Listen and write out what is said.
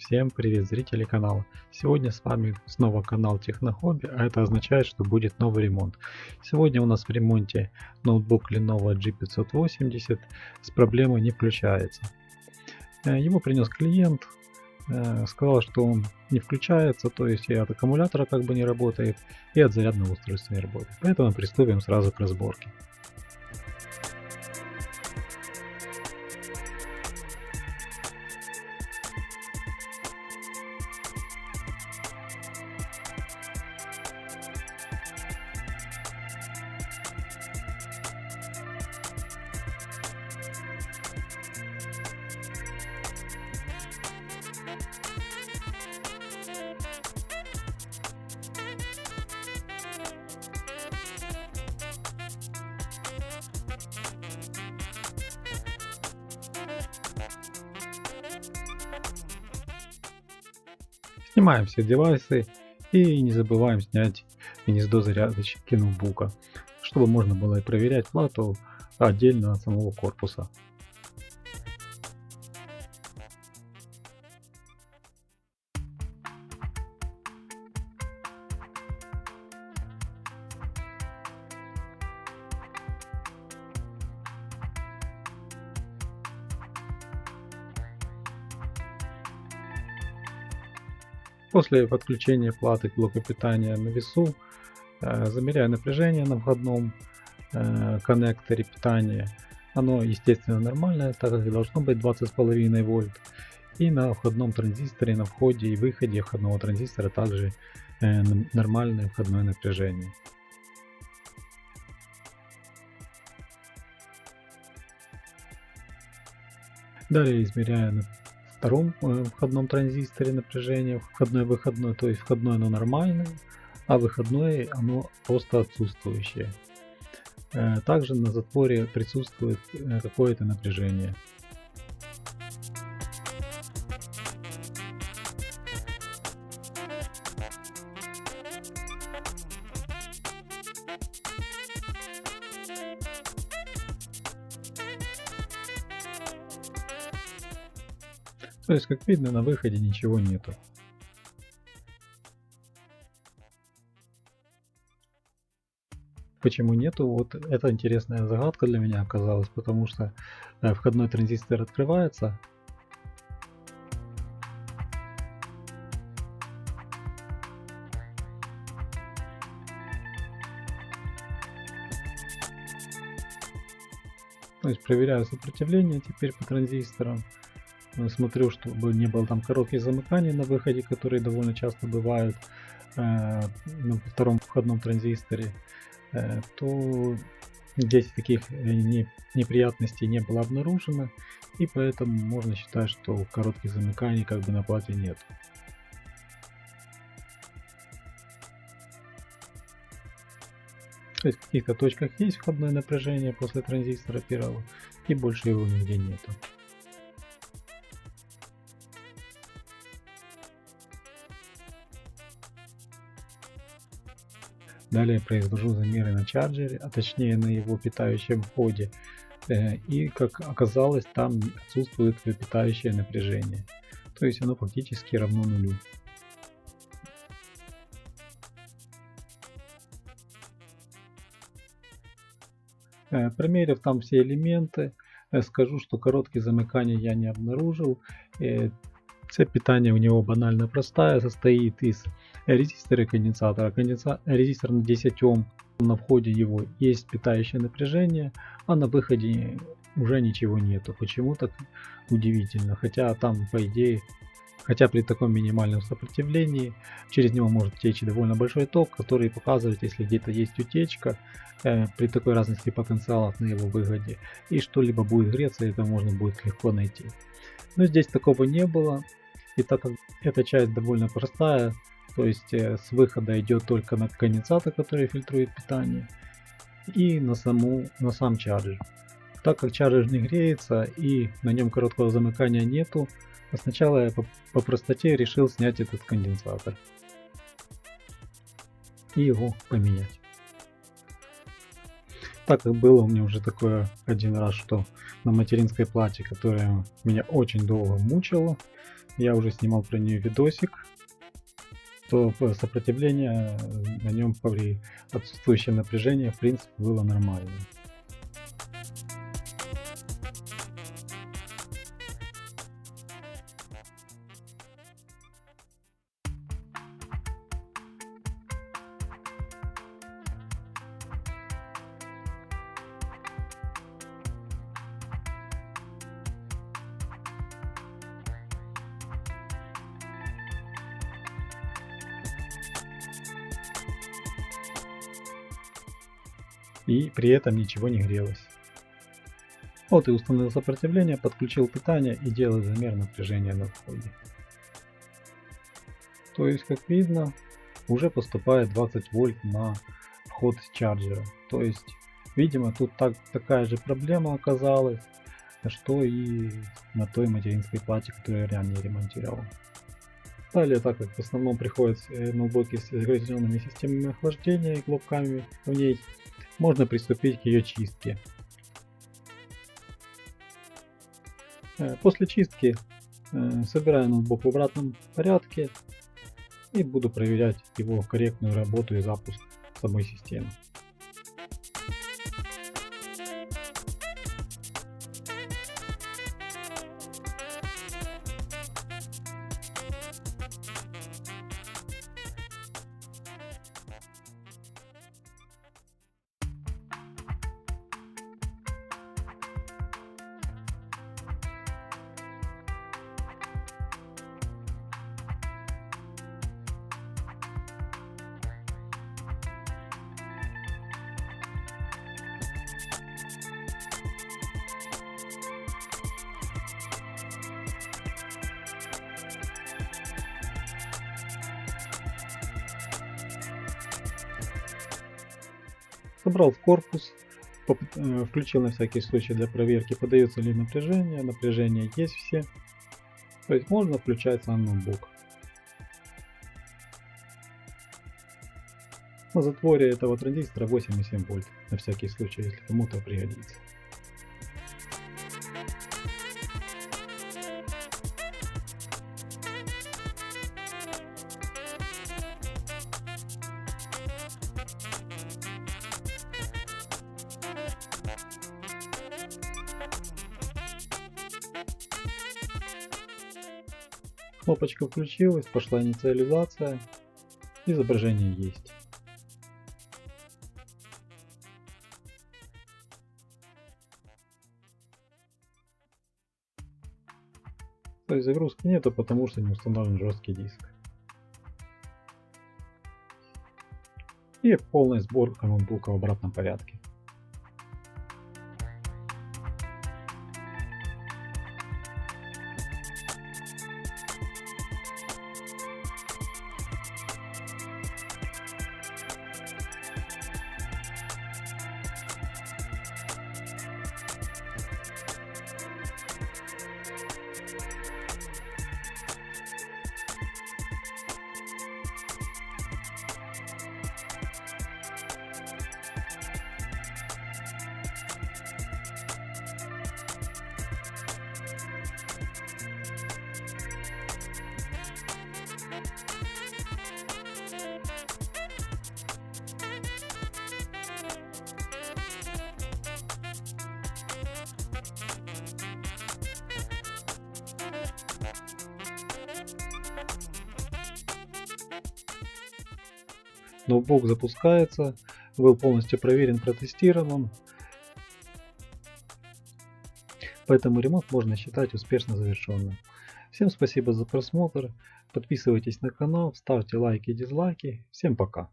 Всем привет, зрители канала! Сегодня с вами снова канал Технохобби, а это означает, что будет новый ремонт. Сегодня у нас в ремонте ноутбук Lenovo G580 с проблемой не включается. Его принес клиент, сказал, что он не включается, то есть и от аккумулятора как бы не работает, и от зарядного устройства не работает. Поэтому приступим сразу к разборке. Снимаем все девайсы и не забываем снять гнездо зарядочки ноутбука, чтобы можно было проверять плату отдельно от самого корпуса. После подключения платы к блоку питания на весу замеряю напряжение на входном коннекторе питания. Оно естественно нормальное, так как и должно быть 20,5 вольт. И на входном транзисторе, на входе и выходе входного транзистора также нормальное входное напряжение. Далее измеряю на втором входном транзисторе напряжение, входной-выходной, то есть входной оно нормальное, а выходное оно просто отсутствующее. Также на затворе присутствует какое-то напряжение. То есть, как видно, на выходе ничего нету. Почему нету? Вот это интересная загадка для меня оказалась, потому что входной транзистор открывается. То есть проверяю сопротивление теперь по транзисторам. Смотрю, чтобы не было там коротких замыканий на выходе, которые довольно часто бывают на втором входном транзисторе, то здесь таких неприятностей не было обнаружено, и поэтому можно считать, что коротких замыканий как бы на плате нет. То есть в каких-то точках есть входное напряжение после транзистора первого, и больше его нигде нету. Далее произвожу замеры на чарджере, а точнее на его питающем входе. И как оказалось, там отсутствует питающее напряжение. То есть оно фактически равно нулю. Промерив там все элементы, скажу, что короткие замыкания я не обнаружил. Цепь питания у него банально простая, состоит из резистора и конденсатора. Резистор на 10 Ом, на входе его есть питающее напряжение, а на выходе уже ничего нету. Почему так удивительно? Хотя там по идее, хотя при таком минимальном сопротивлении через него может течь довольно большой ток, который показывает, если где-то есть утечка при такой разности потенциалов на его выходе, и что-либо будет греться, это можно будет легко найти. Но здесь такого не было, и так как эта часть довольно простая, то есть с выхода идет только на конденсатор, который фильтрует питание, и на сам чарджер. Так как чарджер не греется и на нем короткого замыкания нету, сначала я по простоте решил снять этот конденсатор и его поменять. Так как было у меня уже такое один раз, что на материнской плате, которая меня очень долго мучила, я уже снимал про нее видосик, то сопротивление на нем при отсутствующем напряжении в принципе было нормально. И при этом ничего не грелось. Вот и установил сопротивление, подключил питание и делаю замер напряжения на входе. То есть, как видно, уже поступает 20 вольт на вход чарджера. То есть, видимо, тут такая же проблема оказалась, что и на той материнской плате, которую я ранее ремонтировал. Далее, так как в основном приходят ноутбуки с загрязненными системами охлаждения и клапками в ней, можно приступить к ее чистке. После чистки собираю ноутбук в обратном порядке и буду проверять его корректную работу и запуск самой системы. Собрал в корпус, включил на всякий случай для проверки, подается ли напряжение. Напряжение есть все. То есть можно включать сам ноутбук. На затворе этого транзистора 8,7 вольт. На всякий случай, если кому-то пригодится. Кнопочка включилась, пошла инициализация, изображение есть. То есть загрузки нету, потому что не установлен жесткий диск. И полная сборка ноутбука в обратном порядке. Ноутбук запускается, был полностью проверен, протестирован. Поэтому ремонт можно считать успешно завершенным. Всем спасибо за просмотр. Подписывайтесь на канал, ставьте лайки и дизлайки. Всем пока.